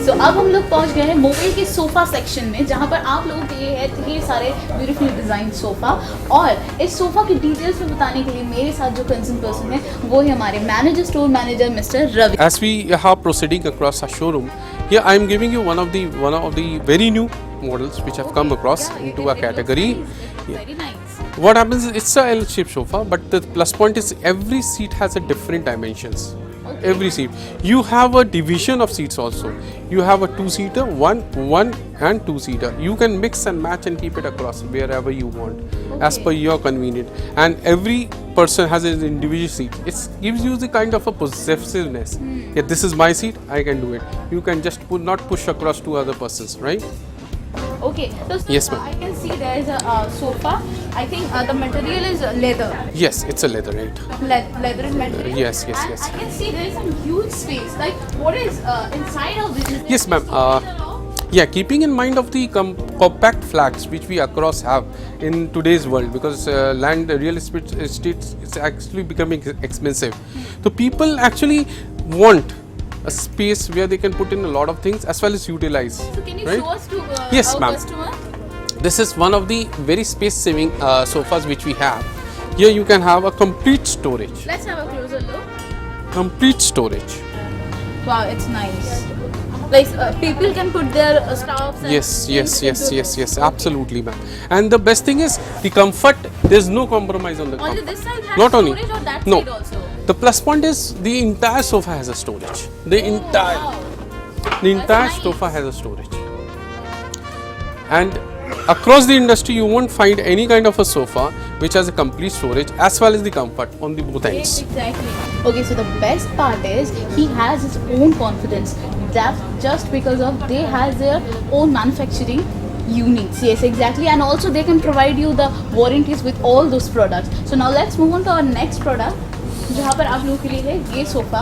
सो अब हम लोग पहुंच गए हैं मोबाइल के सोफ़ा सेक्शन में, जहां पर आप लोगों के लिए है ढेर सारे ब्यूटीफुल डिज़ाइन सोफ़ा। और इस सोफ़ा की डिटेल्स में बताने के लिए मेरे साथ जो कंसर्न पर्सन है वो है हमारे manager, store manager mister Ravi. As we are proceeding across our showroom, here I am giving you one of the very new models which have come across into our category. Very nice. What happens is it's a L-shaped sofa, but the plus point is every seat has a different dimensions. Every seat. You have a division of seats also. You have a two-seater, one and two-seater. You can mix and match and keep it across wherever you want, as per your convenience. And every person has an individual seat. It gives you the kind of a possessiveness. Yeah, this is my seat. I can do it. You can just not push across to other persons, right? Okay, so Yes, ma'am. I can see there is a sofa. I think the material is leather. Yes, it's a leather, right? Leather material. Yes. And Yes. I can see there is some huge space. Like what is inside of this? Is there Yes, ma'am. something along? Yeah, keeping in mind of the compact flats which we across have in today's world, because real estate is actually becoming expensive. So people actually want a space where they can put in a lot of things as well as utilize. So can you right? show us to Yes, our ma'am. customer? This is one of the very space saving sofas which we have. Here you can have a complete storage. Let's have a closer look. Complete storage. Wow, it's nice. Like people can put their stuffs. And things into this. Yes, absolutely, ma'am. And the best thing is the comfort. There's no compromise on the Only comfort. this side has Not only. storage or that No. side also? The plus point is the entire sofa has a storage. The entire nice. sofa has a storage. And across the industry, you won't find any kind of a sofa which has a complete storage as well as the comfort on the both ends. Exactly. Okay, so the best part is he has his own confidence. That's just because of they has their own manufacturing units. Yes, exactly. And also they can provide you the warranties with all those products. So now let's move on to our next product, जहाँ पर आप लोगों के लिए है ये sofa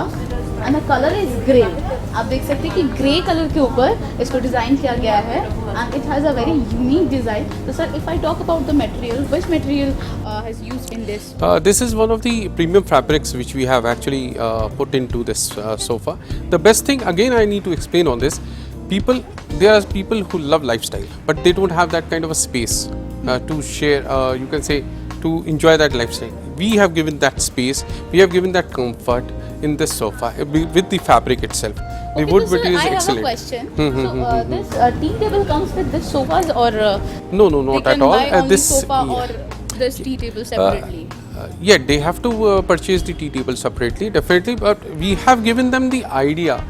and the colour is grey. आप देख सकते हैं कि ग्रे कलर के ऊपर इसको डिज़ाइन किया गया है and it has a very unique design. तो sir, if I talk about the material, which material has used in this? This is one of the premium fabrics which we have actually put into this sofa. The best thing, again, I need to explain on this. There are people who love lifestyle, but they don't have that kind of a space to share. You can say to enjoy that lifestyle. We have given that space. We have given that comfort in this sofa with the fabric itself. The wood so material is I have excellent. a question. So this tea table comes with this sofas or No, they not can at all. buy only This sofa yeah. or this tea table separately? Yeah, they have to purchase the tea table separately, definitely. But we have given them the idea.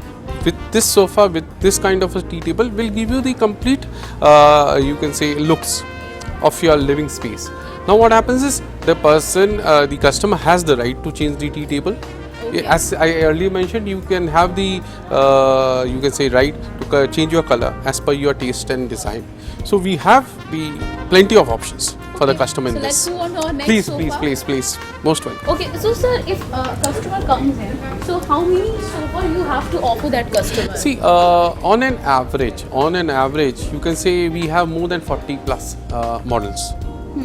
With this sofa, with this kind of a tea table, will give you the complete, you can say, looks of your living space. Now, what happens is the customer has the right to change the tea table. Okay. As I earlier mentioned, you can have the, you can say, right to change your color as per your taste and design. So we have the plenty of options for the customer in So this. let's move on to our next sofa. Please, most welcome. Okay, so sir, if a customer comes in, so how many sofa you have to offer that customer? See, on an average, you can say we have more than 40 plus models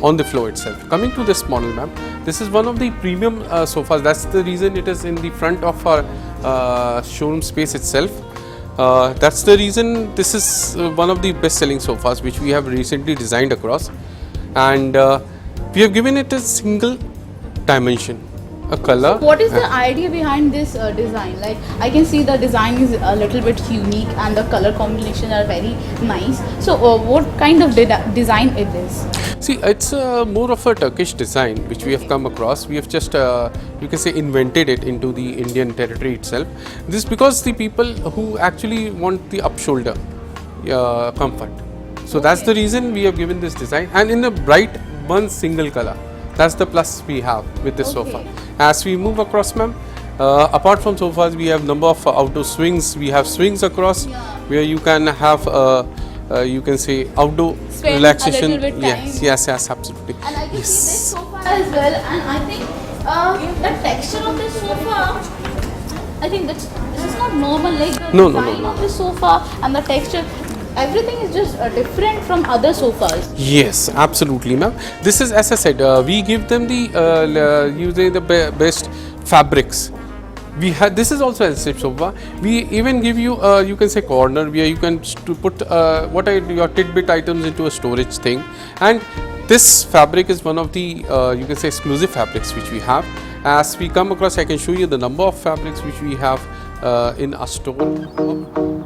on the floor itself. Coming to this model, ma'am, this is one of the premium sofas. That's the reason it is in the front of our showroom space itself. That's the reason this is one of the best-selling sofas which we have recently designed across, and we have given it a single dimension, a color. What is the idea behind this design? Like, I can see the design is a little bit unique and the color combination are very nice. So what kind of design it is? See, it's more of a Turkish design which we have come across. We have just, you can say, invented it into the Indian territory itself. This is because the people who actually want the up shoulder comfort. So that's the reason we have given this design, and in a bright one single color. That's the plus we have with this sofa. As we move across, ma'am, apart from sofas, we have number of outdoor swings. We have swings across where you can have, you can say, outdoor Spend relaxation. a little bit time. Yes, absolutely. And I can see this sofa as well, and I think the texture of this sofa, I think this is not normal. Like the design of the sofa and the texture, everything is just different from other sofas. Yes, absolutely, ma'am. This is, as I said, we give them the using the best fabrics We had this is also L-shaped sofa. We even give you you can say corner where you can put what are your tidbit items into a storage thing. And this fabric is one of the you can say exclusive fabrics which we have. As we come across, I can show you the number of fabrics which we have in our store.